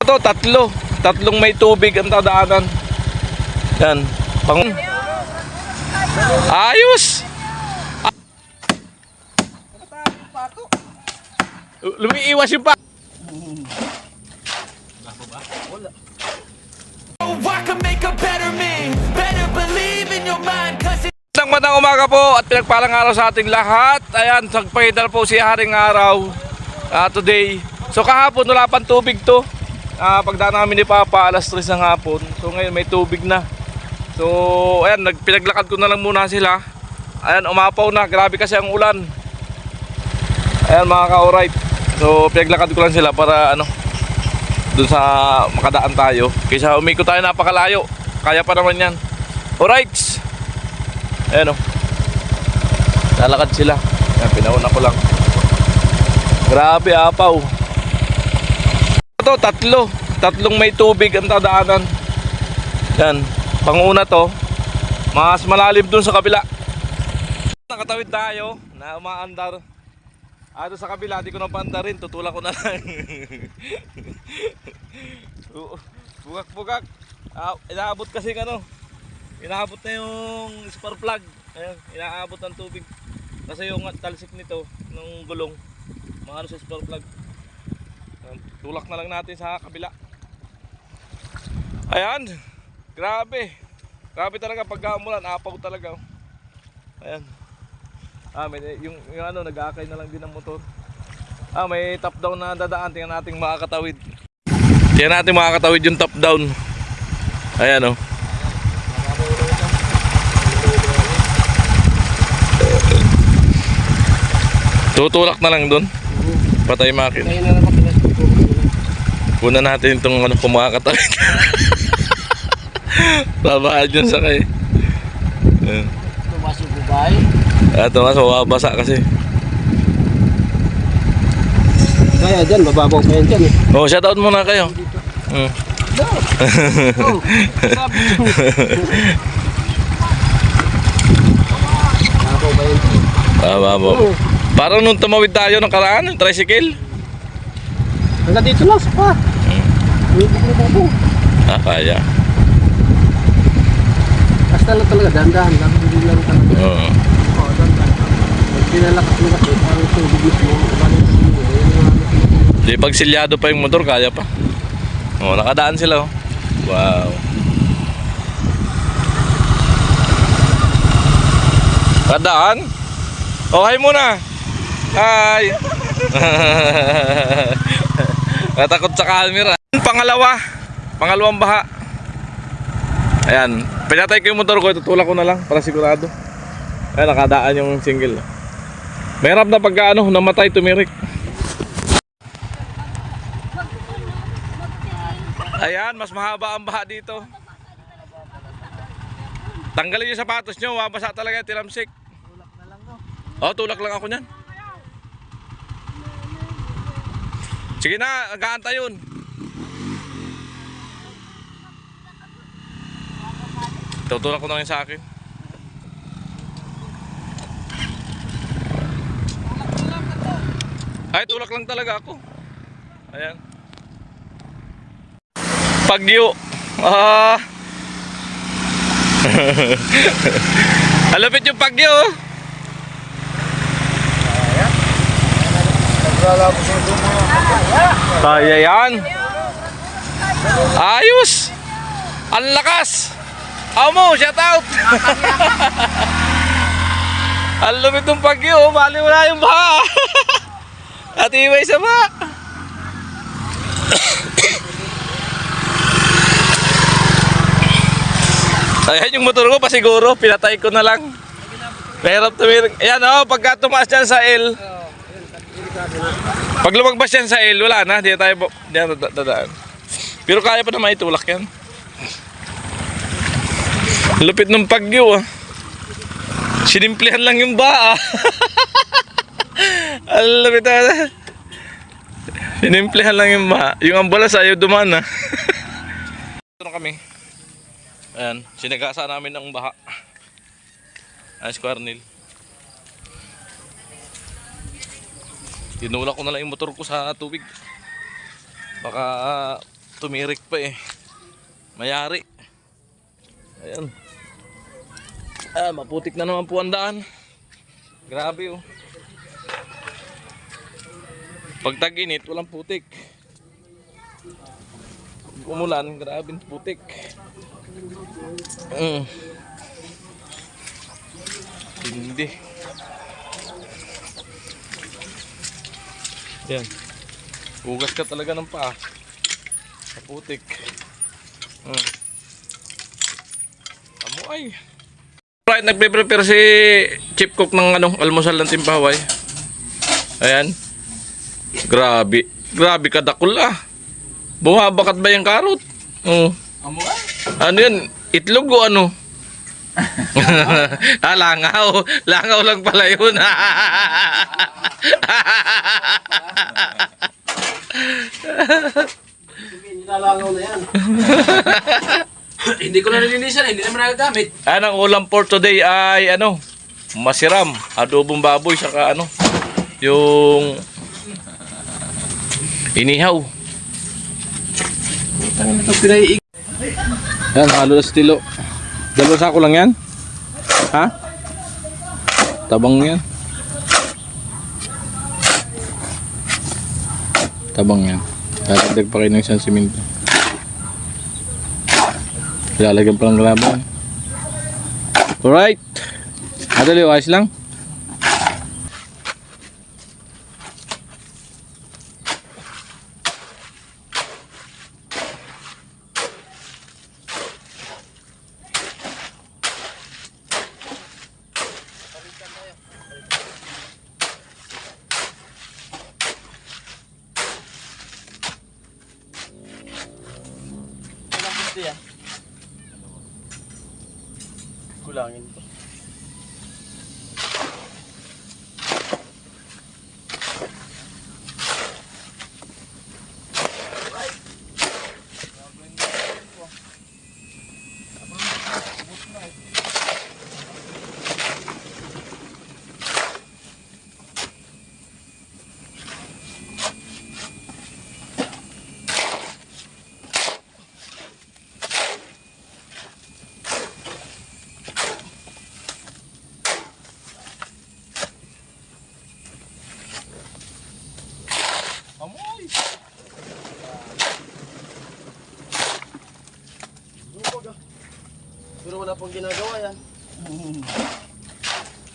Ito, tatlong may tubig ang dadaanan. Yan. Ayos! Lumiiwas yung pa. Magandang umaga po at pinagpalang araw sa ating lahat. Ayan, nagpahidal po si Haring Araw today. So kahapon wala pang tubig to. Pagdaan namin ni Papa alas 3 ng hapon. So ngayon may tubig na. So ayan, pinaglakad ko na lang muna sila. Ayan, umapaw na. Grabe kasi ang ulan. Ayan mga ka-alright. So pinaglakad ko lang sila para dun sa makadaan tayo. Kaysa umikot tayo napakalayo. Kaya pa naman yan. Alright. Ayan o. Lalakad sila. Ayan, pinauna ko lang. Grabe apaw. Ito, tatlong may tubig ang dadaanan. Yan, panguna to. Mas malalim dun sa kabila. Nakatawid tayo na umaandar. Doon sa kabila, di ko na paandarin. Tutulak ko na lang. Bugak-bugak. Inaabot kasi inaabot na yung spark plug. Ayan, inaabot ng tubig. Kasi yung talsik nito, ng gulong, sa spark plug. Ayan, tulak na lang natin sa kabila. Ayan, grabe. Grabe talaga pagka umulan, apaw talaga. Ayan. Yung nag-aakay na lang din ng motor. May top down na dadaan. Tingnan natin makakatawid. Tingnan natin makakatawid yung top down. Ayan o. Tutulak na lang dun. Patay makin. Kuna natin itong kung makakatawid. Babahan yun sakay. Tumas yung bubay. Ito mas mababasa kasi. Kaya dyan, mababaw pa yan dyan eh. Shoutout muna kayo. No. Sabi mo. Mababaw pa yan dyan. Mababaw. Parang nung tumawid tayo ng karaan, yung tricycle. Hanggang dito lang, sapa. Kaya. Basta lang talaga, dahan-dahan. Hindi lang talaga. Oo. Pinalakas mo kasi, parang tubig mismo. Di pag silyado pa yung motor, kaya pa. Nakadaan sila. Wow. Kadaan? Hi muna. Hi. Natakot sa camera. Pangalawang baha. Ayan, pinatay ko yung motor ko, itutulak ko na lang para sigurado. Ayan, nakadaan yung single. Mahirap na pagka namatay, tumirik. Ayan, mas mahaba ang baha dito. Tanggalin yung sapatos nyo, mabasa talaga yung tilamsik. Tulak na lang no? Tulak lang ako nyan. Sige na, nag-aantay yun. Tutulak ko na yun sa akin. Ay, tulak lang talaga ako. Ayan. Pagyo. Halapit yung pagyo. Kaya yan. Ayos. Ang lakas. Amo, shout out. Ang lumit ng pagyo. Mali mo na yung baha. At iway sa baha. Ayan yung motor ko pa siguro. Pinatay ko na lang. Mahirap tumirik. Ayan pagka tumaas dyan sa L. Pag lumagpas yan sa L, wala na. Di na tayo dadaan. Pero kaya pa naman itulak yan. Lupit ng pagyo Sinimplihan lang yung baa. Lupit na. Sinimplihan lang yung baa. Yung ambulance ayaw dumaan Ito na kami. Ayan, sinagasa namin ng baha. Ayan si Cornel. Tinulak ko na lang yung motor ko sa tubig. Baka tumirik pa eh. Mayari. Ayan. Maputik na naman po ang daan. Grabe oh. Pag tag-init, walang putik. Pag umulan, grabe putik. Hindi. Yan. Ugas ka talaga ng paa. Kaputik. Amoy. Right, nagpe-prepare si Chief Cook ng almusal ng Timpaway. Ayan. Grabe. Grabe kadakul ah. Bumabakat ba yung karot? Amoy? Ano yan? Itlog o ano? Langaw. Langaw lang pala yun. Nilalangaw na yan. Hindi ko na nilinisan, hindi naman nagagamit. Ang ulam for today ay masiram, adobong baboy saka yung inihaw. Tangin na ito pinaiig. Yan, halo na estilo. Dalawang sako lang yan? Ha? Tabang yan. Tabang yan. Lalagdag pa kayo ng isang siminto. Lalagyan pa ng graba. Alright. Madali, ayos lang. Kulangin po. Amoy! Pero wala pong ginagawa yan.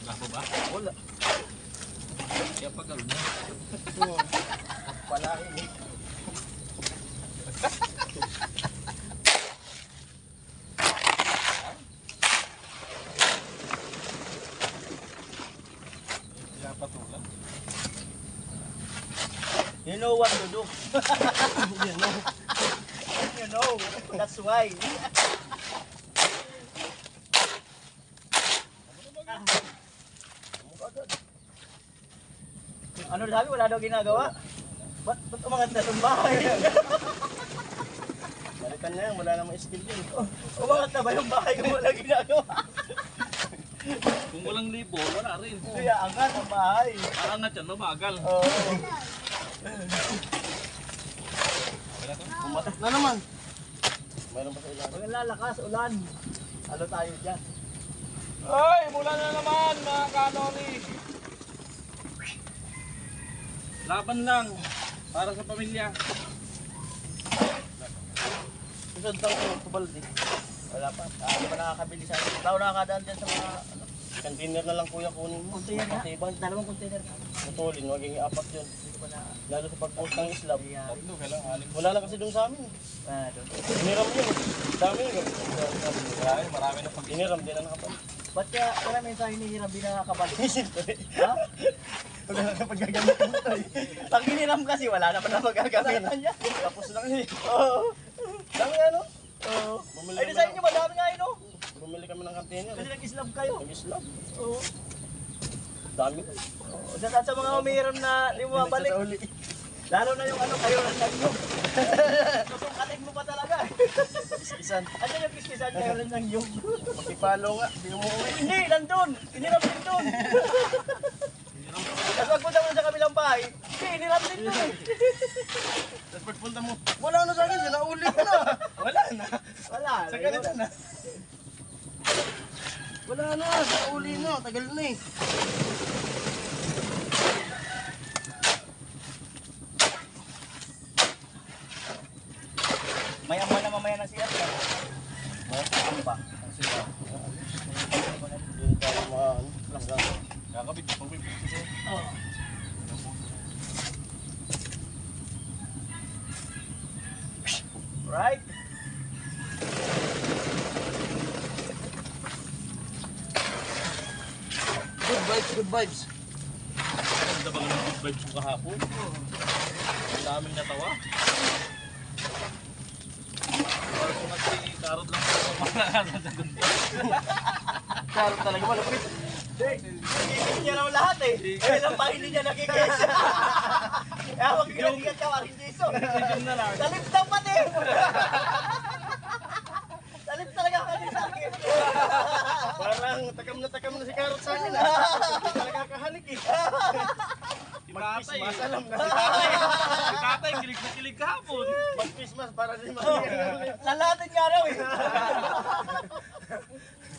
Wala po ba? Wala. Kaya pagkaro na. Palain eh. Pinapatulan. You know what to do. You know. You know. That's why. Ano sabi? Wala daw ginagawa? Ba't umangat na itong bahay? Balikan na yan. Wala namang skill yun. Umangat na ba yung bahay kung wala ginagawa? Kung walang libo, wala rin. Kaya angat ang bahay. Angat yan, mabagal. Oo. Pumatak na naman. Mayroon pa sa ilan. Pag lalakas, ulan. Ano tayo dyan? Ay, mula na naman mga kanoni. Laban lang para sa pamilya. Susunod tayo sa Tubaldi. Wala pa. Hindi pa nakakabili sa akin. Tao nakakadaan dyan sa mga container na lang kuya kunin mo. Container na? Dalawang container na. Putulin, magiging apat yun. Lalo sa pag-post ng Islam. Wala na kasi doon sa amin. Iniram yun. Dami yun. Marami na pag Iniram din na nakabalik. Ba't kaya marami tayo hinihiram di nakakabalik? Ha? Wala na pagagamitan ito eh. Pag iniram kasi wala na pa na magagamitan niya. Tapos lang eh. Oo. Dami ano? Oo. Ay, di sa inyo madami nga yun, no? Bumili kami ng container. Kasi nag-islam kayo. Nag-Islam. Oo. Dami. Sa mga humihiram na di mo mabalik. Sa uli. Lalo na yung kayo ng nag-yung. Susungkatin mo pa talaga. Kiskisan. Ano yung kiskisan kayo rin ng yung? Makipalo nga. Di mo umuwi. Hindi, nandun. Iniram din dun. Tapos pagpunta mo sa kabilang bahay, hindi, iniram din dun eh. Tapos pagpunta mo, wala na sa akin. Sila uli. Sa ganito na. Wala na, sa uli na, tagal na eh. Mayaman na mamaya na siya. Mayaman pa. Yun tayo langgang. Kakabit, pag-bibig. Right? Good vibes, good vibes. Ganda ba ng good vibes ko kahapon? Ang daming natawa. Para kung karot lang po mga sa good vibes. Karot talaga malapit. Nakikis niya naman lahat eh. Kaya lang pa hindi niya nakikis. Kaya wag ginalikat ka, hindi so. Talip daw pati. Talip talaga pati sa akin. Parang takam na si Karot sa akin. Hindi talaga kahalik eh. Mag-Christmas, alam na. Si tatay, kilig na kilig kahapon. Mag-Christmas para di mali. Lalatin nga raw eh.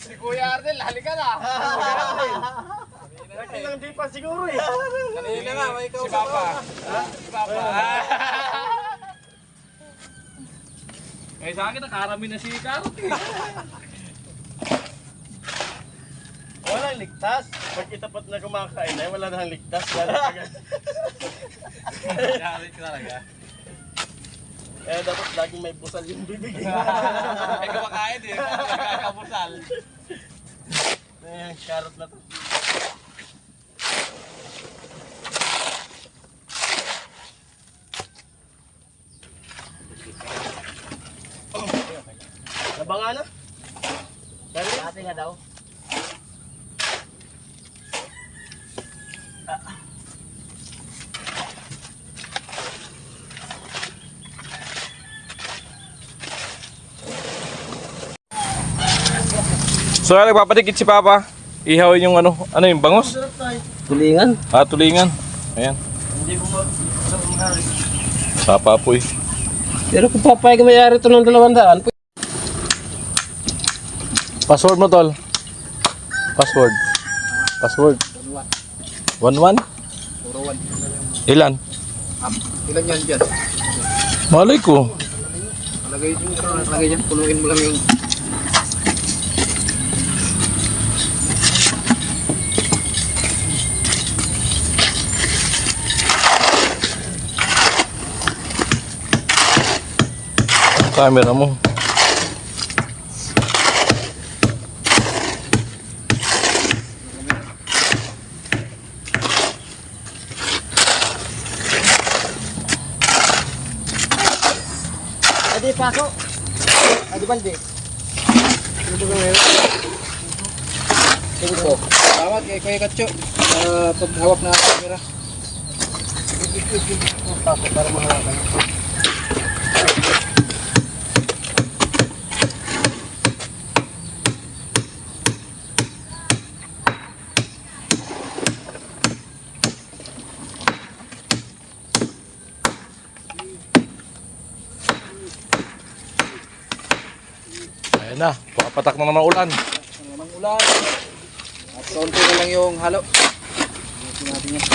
Si Kuya Ardel, halika na. Lang di pa siguro eh. Kanina nga, may ikaw si Papa. Si Papa. Eh sa akin, nakarami na si Karot eh. Walang ligtas. Pag itapat na kumakain ay wala nang ligtas. Wala na Yari ka talaga. Kaya dapat laging may busal yung bibig. Ay kumakain eh, kakabusal. Eh, Karot na to. Nabanga na? Dali? Dati nga daw. So nagpapadikit si Papa. Ihawin yung ano yung bangos? Sarap tayo. Tulingan. Tulingan. Ayan. Hindi ko mag-hari. Papa po eh. Pero kung papayag mayari ito ng 200, Password mo tol. Password. Password. 11? puro 1. Ilan? Ilan yan dyan? Malay ko. Lagay dyan, punuin mo lang yung... Camera mo. Adi, pasok. Adi, balde. Dito ka ngayon. Sige po. Salamat kay Kuya Katso. Paghawak na camera. Pasok para mahawakan. Ayan na. Papatak na naman ulan. Namang ulan. At kaunti na lang yung halo. Ayusin natin yan.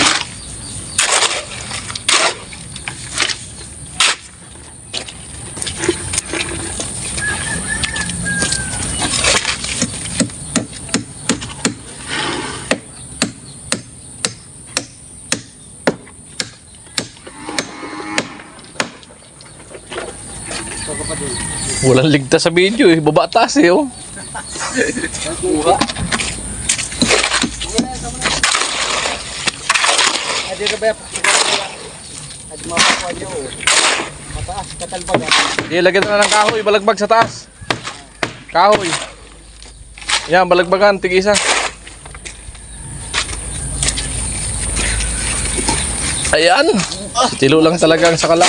Walang ligtas sa video eh. Baba taas eh oh. Kuha. Adi ka ba? Adi mapakuha niyo. Mataas, katalbag. Ilagyan na ng kahoy. Balagbag sa taas. Kahoy. Yan, balagbagan. Tig-isa. Ayan. Tilo lang talaga ang sakala.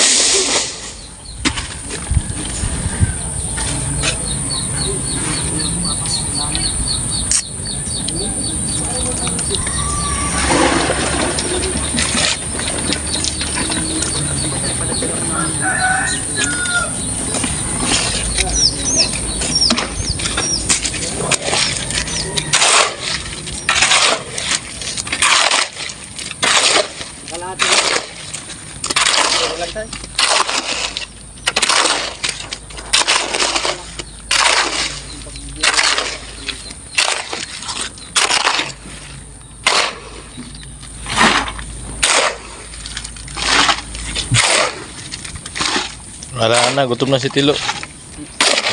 Wala na, gutom na si Tilo.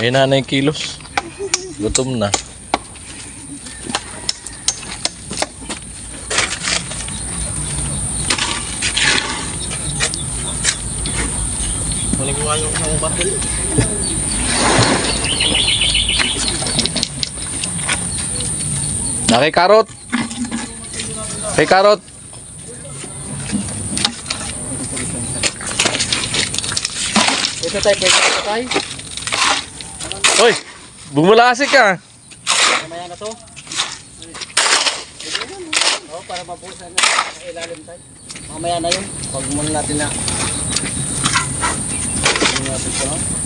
May na yung kilos. Gutom na. Kunin ko nga yung isang batil. Kay Karot. Kay Karot. Ito tayo, pwede ito tayo. Hoy, bumulasik ka. Mamaya na to. Oh, para mabusan na sa ilalim tayo. Mamaya na yun. Pag muna natin na. Pag natin ito.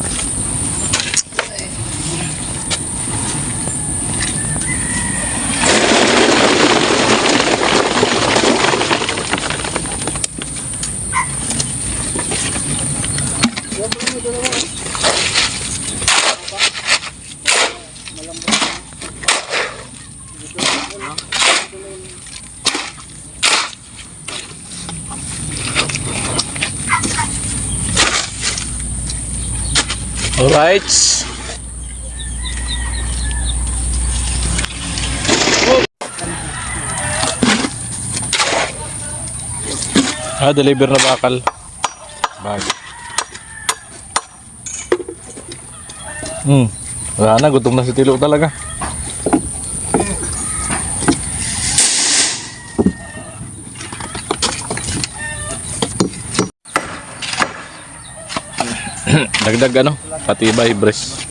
Alright. Deliver na bakal. Bag. Wala na, gutom na si Tilo talaga. Dagdag ano, patibay breast.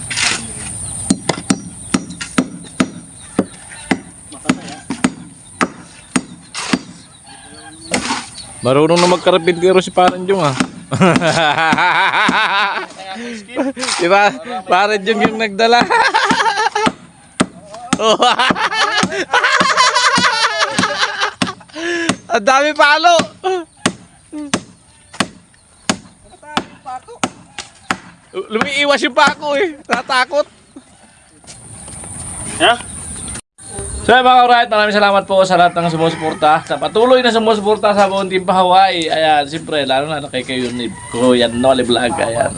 Marunong na magkarapintero si Parang Jung ah. Diba? Parang Jung yung nagdala. Ang dami palo. Lumiiwas yung pako eh. Natakot. Ha? So mga kaurait, maraming salamat po sa lahat ng sumusuporta. Sa patuloy na sumusuporta sa buong Team Hawaii. Ayan, siyempre, lalo na kay Kuya Noli Vlog. Ayan.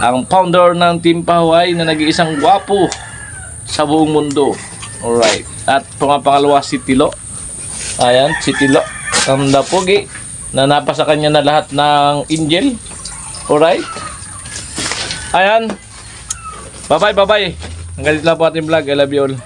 Ang founder ng Team Hawaii na nag-iisang gwapo sa buong mundo. Alright. At pangapangalawa si Tilo. Ayan, si Tilo. Ang napogi na napasa kanya na lahat ng angel. Alright. Ayan. Bye-bye, bye-bye. Hanggang dito lang po ating vlog. I love you all.